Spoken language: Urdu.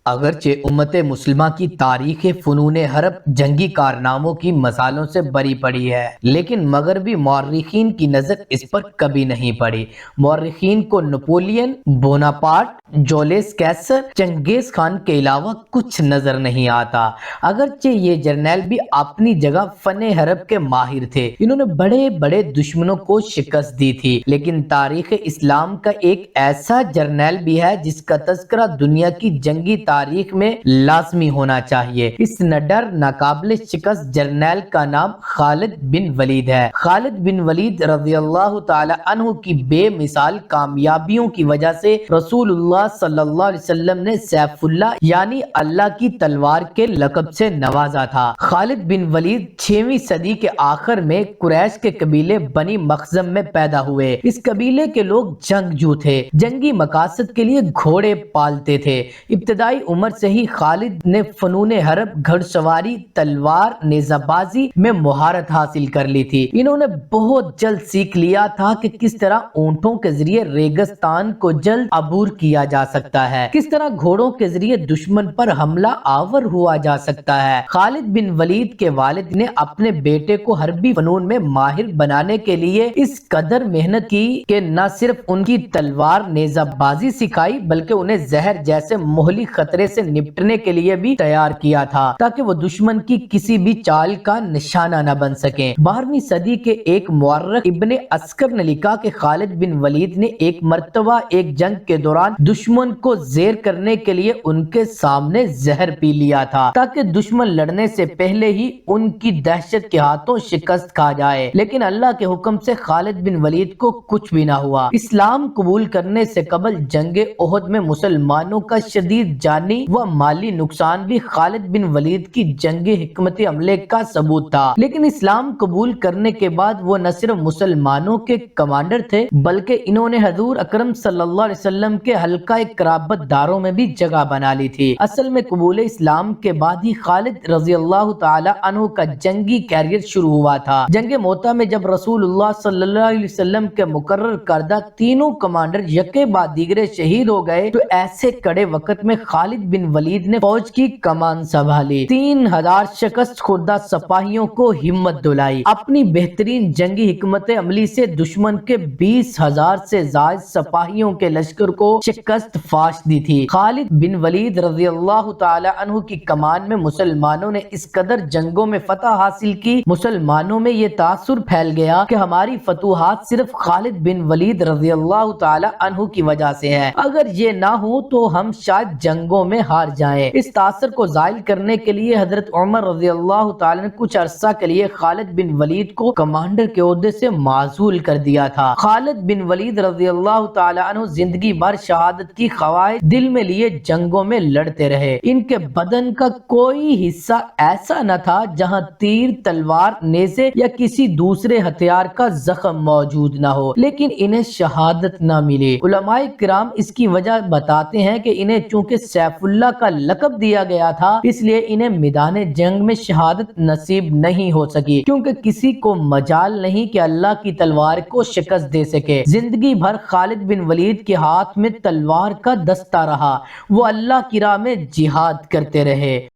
اگرچہ امت مسلمہ کی تاریخ فنون حرب جنگی کارناموں کی مثالوں سے بری پڑی ہے، لیکن مغربی مورخین کی نظر اس پر کبھی نہیں پڑی۔ مورخین کو نپولین بوناپارٹ، جولیس کیسر، چنگیز خان کے علاوہ کچھ نظر نہیں آتا۔ اگرچہ یہ جرنیل بھی اپنی جگہ فن حرب کے ماہر تھے، انہوں نے بڑے بڑے دشمنوں کو شکست دی تھی، لیکن تاریخ اسلام کا ایک ایسا جرنیل بھی ہے جس کا تذکرہ دنیا کی جنگی تاریخ میں لازمی ہونا چاہیے۔ اس نڈر ناقابل شکست جرنیل کا نام خالد بن ولید ہے۔ خالد بن ولید رضی اللہ تعالی عنہ کی بے مثال کامیابیوں کی وجہ سے رسول اللہ صلی اللہ علیہ وسلم نے سیف اللہ یعنی اللہ کی تلوار کے لقب سے نوازا تھا۔ خالد بن ولید 6ویں صدی کے آخر میں قریش کے قبیلے بنی مخزم میں پیدا ہوئے۔ اس قبیلے کے لوگ جنگجو تھے، جنگی مقاصد کے لیے گھوڑے پالتے تھے۔ ابتدائی عمر سے ہی خالد نے فنون حرب، گھڑ سواری، تلوار، نیزہ بازی میں مہارت حاصل کر لی تھی۔ انہوں نے بہت جلد سیکھ لیا تھا کہ کس طرح اونٹوں کے ذریعے ریگستان کو جلد عبور کیا جا سکتا ہے، کس طرح گھوڑوں کے ذریعے دشمن پر حملہ آور ہوا جا سکتا ہے۔ خالد بن ولید کے والد نے اپنے بیٹے کو حربی فنون میں ماہر بنانے کے لیے اس قدر محنت کی کہ نہ صرف ان کی تلوار نیزہ بازی سکھائی بلکہ انہیں زہر جیسے مہلک خطرے سے نپٹنے کے لیے بھی تیار کیا تھا تاکہ وہ دشمن کی کسی بھی چال کا نشانہ نہ بن سکیں۔ 12ویں صدی کے ایک مورخ ابن عسکر نے لکھا کہ خالد بن ولید نے ایک مرتبہ ایک جنگ کے دوران دشمن کو زیر کرنے کے لیے ان کے سامنے زہر پی لیا تھا تاکہ دشمن لڑنے سے پہلے ہی ان کی دہشت کے ہاتھوں شکست کھا جائے، لیکن اللہ کے حکم سے خالد بن ولید کو کچھ بھی نہ ہوا۔ اسلام قبول کرنے سے قبل جنگ احد میں مسلمانوں کا شدید جانی و مالی نقصان بھی خالد بن ولید کی جنگی حکمت عملے کا ثبوت تھا، لیکن اسلام قبول کرنے کے بعد وہ نہ صرف مسلمانوں کے کمانڈر تھے بلکہ انہوں نے حضور اکرم صلی اللہ علیہ وسلم کے حلقہ قرابت داروں میں بھی جگہ بنا لی تھی۔ اصل میں قبول اسلام کے بعد ہی خالد رضی اللہ تعالی عنہ کا جنگی کیریئر شروع ہوا تھا۔ جنگ موتا میں جب رسول اللہ صلی اللہ علیہ وسلم کے مقرر کردہ تینوں کمانڈر یکے بعد دیگرے شہید ہو گئے تو ایسے کڑے وقت میں خالد بن ولید نے فوج کی کمان سنبھالی، 3000 شکست خوردہ سپاہیوں کو ہمت دلائی، اپنی بہترین جنگی حکمت عملی سے دشمن کے 20,000 سے زائد سپاہیوں کے لشکر کو شکست فاش دی تھی۔ خالد بن ولید رضی اللہ تعالی عنہ کی کمان میں مسلمانوں نے اس قدر جنگوں میں فتح حاصل کی، مسلمانوں میں یہ تاثر پھیل گیا کہ ہماری فتوحات صرف خالد بن ولید رضی اللہ تعالی عنہ کی وجہ سے ہے، اگر یہ نہ ہو تو ہم شاید جنگوں میں ہار جائیں۔ اس تاثر کو زائل کرنے کے لیے حضرت عمر رضی اللہ تعالی نے کچھ عرصہ کے لیے خالد بن ولید کو کمانڈر کے عہدے سے معزول کر دیا تھا۔ خالد بن ولید رضی اللہ تعالی عنہ زندگی بھر شہادت کی خواہش دل میں لیے جنگوں میں لڑتے رہے۔ ان کے بدن کا کوئی حصہ ایسا نہ تھا جہاں تیر، تلوار، نیزے یا کسی دوسرے ہتھیار کا زخم موجود نہ ہو، لیکن انہیں شہادت نہ ملی۔ علماء کرام اس کی وجہ بتاتے ہیں کہ انہیں چونکہ سیف اللہ کا لقب دیا گیا تھا اس لیے انہیں میدان جنگ میں شہادت نصیب نہیں ہو سکی، کیونکہ کسی کو مجال نہیں کہ اللہ کی تلوار کو شکست دے سکے۔ زندگی بھر خالد بن ولید کے ہاتھ میں تلوار کا دستہ رہا، وہ اللہ کی راہ میں جہاد کرتے رہے۔